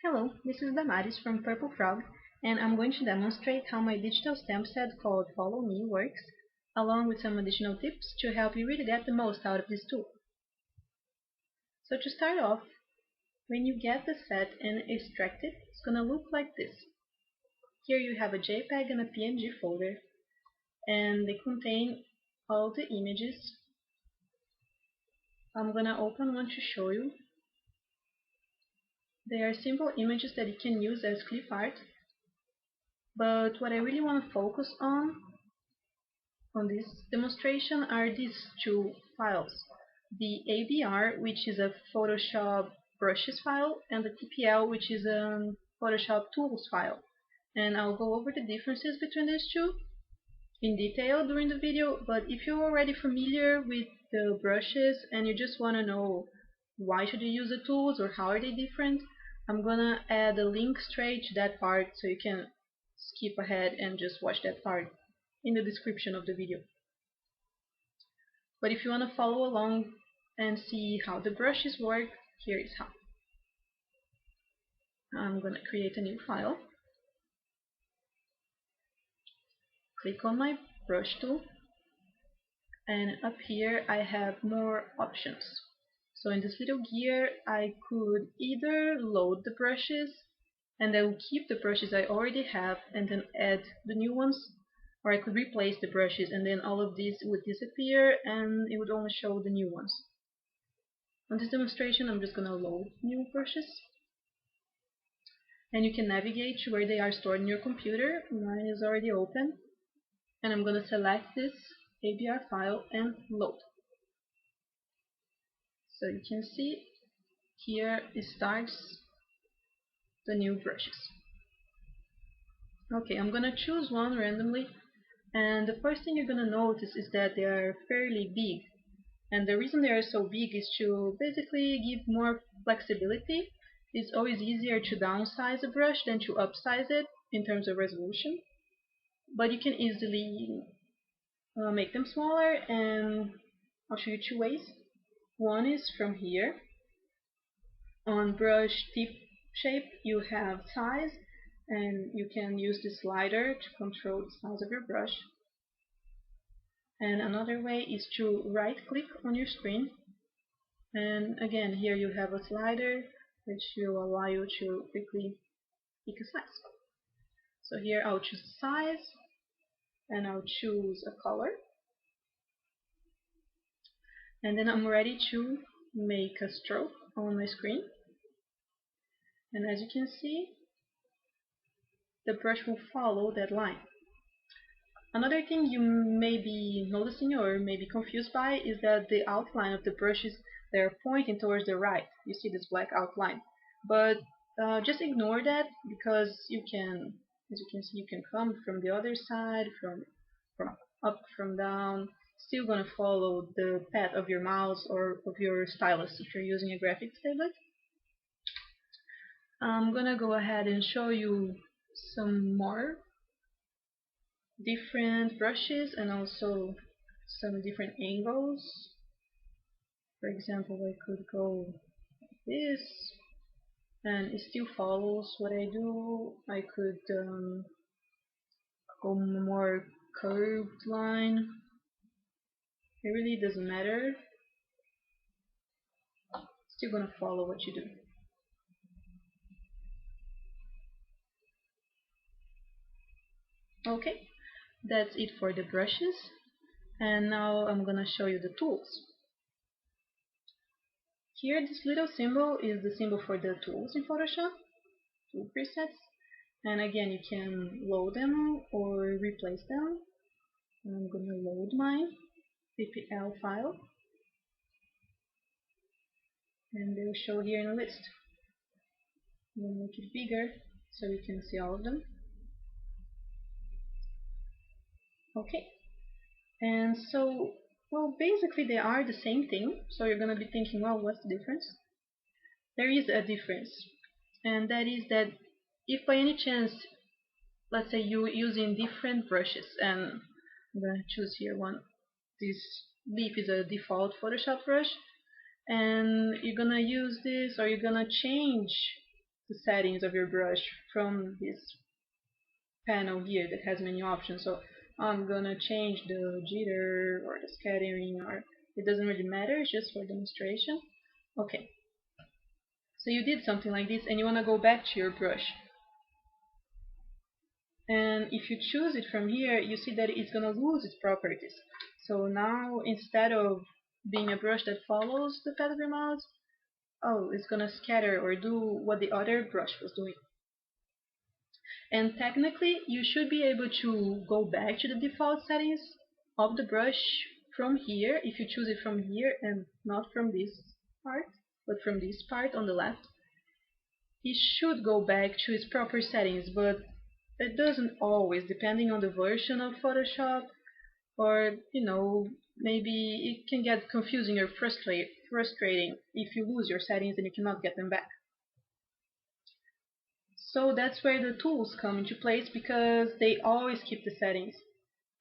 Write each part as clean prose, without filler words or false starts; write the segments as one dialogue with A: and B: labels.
A: Hello, this is Damaris from Purple Frog, and I'm going to demonstrate how my digital stamp set called Follow Me works, along with some additional tips to help you really get the most out of this tool. So to start off, when you get the set and extract it, it's going to look like this. Here you have a JPEG and a PNG folder, and they contain all the images. I'm going to open one to show you. They are simple images that you can use as clip art. But what I really want to focus on this demonstration are these two files. The ABR, which is a Photoshop brushes file, and the TPL, which is a Photoshop tools file. And I'll go over the differences between these two in detail during the video, but if you're already familiar with the brushes and you just want to know why should you use the tools or how are they different, I'm gonna add a link straight to that part so you can skip ahead and just watch that part in the description of the video. But if you want to follow along and see how the brushes work, here is how. I'm gonna create a new file. Click on my brush tool, and up here I have more options. So in this little gear I could either load the brushes and then keep the brushes I already have and then add the new ones, or I could replace the brushes and then all of these would disappear and it would only show the new ones. On this demonstration I'm just gonna load new brushes, and you can navigate to where they are stored in your computer. Mine is already open, and I'm gonna select this ABR file and load. So you can see here it starts the new brushes. Okay, I'm gonna choose one randomly, and the first thing you're gonna notice is that they are fairly big. And the reason they are so big is to basically give more flexibility. It's always easier to downsize a brush than to upsize it in terms of resolution. But you can easily make them smaller, and I'll show you two ways. One is from here. On brush tip shape you have size, and you can use the slider to control the size of your brush. And another way is to right click on your screen, and again here you have a slider which will allow you to quickly pick a size. So here I'll choose size and I'll choose a color, and then I'm ready to make a stroke on my screen. And as you can see, the brush will follow that line. Another thing you may be noticing or may be confused by is that the outline of the brushes, they're pointing towards the right. You see this black outline. But just ignore that, because you can, as you can see, you can come from the other side, from up, from down, still gonna follow the path of your mouse or of your stylus if you're using a graphics tablet. I'm gonna go ahead and show you some more different brushes and also some different angles. For example, I could go like this and it still follows what I do. I could go more curved line. It really doesn't matter. Still gonna follow what you do. Okay, that's it for the brushes, and now I'm gonna show you the tools. Here this little symbol is the symbol for the tools in Photoshop, tool presets, and again you can load them or replace them. I'm gonna load my PPL file, and they will show here in a list. I'm gonna make it bigger so you can see all of them. Okay, and so, well, basically they are the same thing, so you're gonna be thinking, well, what's the difference? There is a difference, and that is that if by any chance, let's say you're using different brushes, and I'm gonna choose here one. This leaf is a default Photoshop brush, and you're gonna use this, or you're gonna change the settings of your brush from this panel here that has many options. So I'm gonna change the jitter or the scattering, or it doesn't really matter, it's just for demonstration. Okay, so you did something like this and you want to go back to your brush. And if you choose it from here, you see that it's going to lose its properties. So now, instead of being a brush that follows the path of your mouse, oh, it's going to scatter or do what the other brush was doing. And technically, you should be able to go back to the default settings of the brush from here, if you choose it from here and not from this part, but from this part on the left. It should go back to its proper settings, but it doesn't always, depending on the version of Photoshop, or maybe it can get confusing or frustrating if you lose your settings and you cannot get them back. So that's where the tools come into place, because they always keep the settings.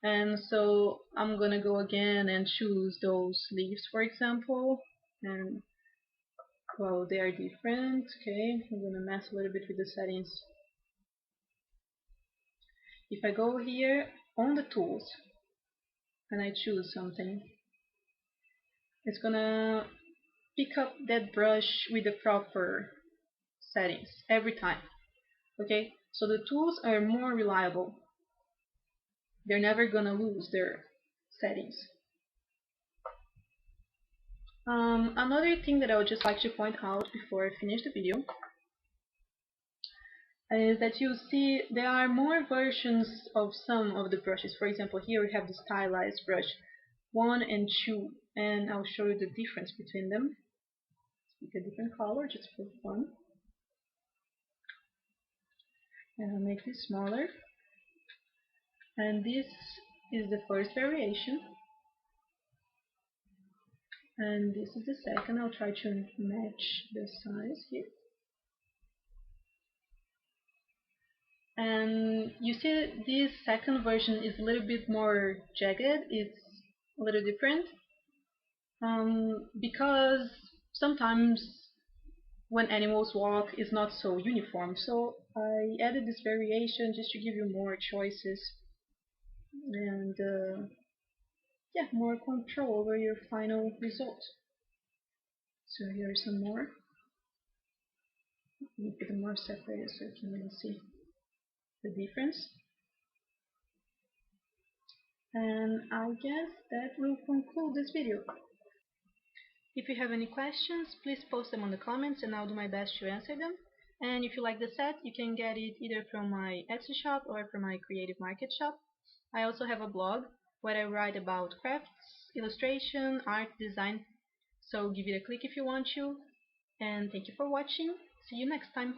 A: And so I'm gonna go again and choose those leaves, for example, and well, they are different. Okay, I'm gonna mess a little bit with the settings. If I go here on the tools and I choose something, it's gonna pick up that brush with the proper settings every time. Okay, so the tools are more reliable. They're never gonna lose their settings. Another thing that I would just like to point out before I finish the video is that you see there are more versions of some of the brushes. For example, here we have the stylized brush 1 and 2, and I'll show you the difference between them. Pick a different color just for fun, and I'll make this smaller. And this is the first variation, and this is the second. I'll try to match the size here. And you see this second version is a little bit more jagged, it's a little different, because sometimes when animals walk it's not so uniform. So I added this variation just to give you more choices and yeah, more control over your final result. So here are some more. Let me put them more separated so you can really see the difference. And I guess that will conclude this video. If you have any questions, please post them on the comments and I'll do my best to answer them. And if you like the set, you can get it either from my Etsy shop or from my Creative Market shop. I also have a blog where I write about crafts, illustration, art, design, so give it a click if you want to. And thank you for watching. See you next time.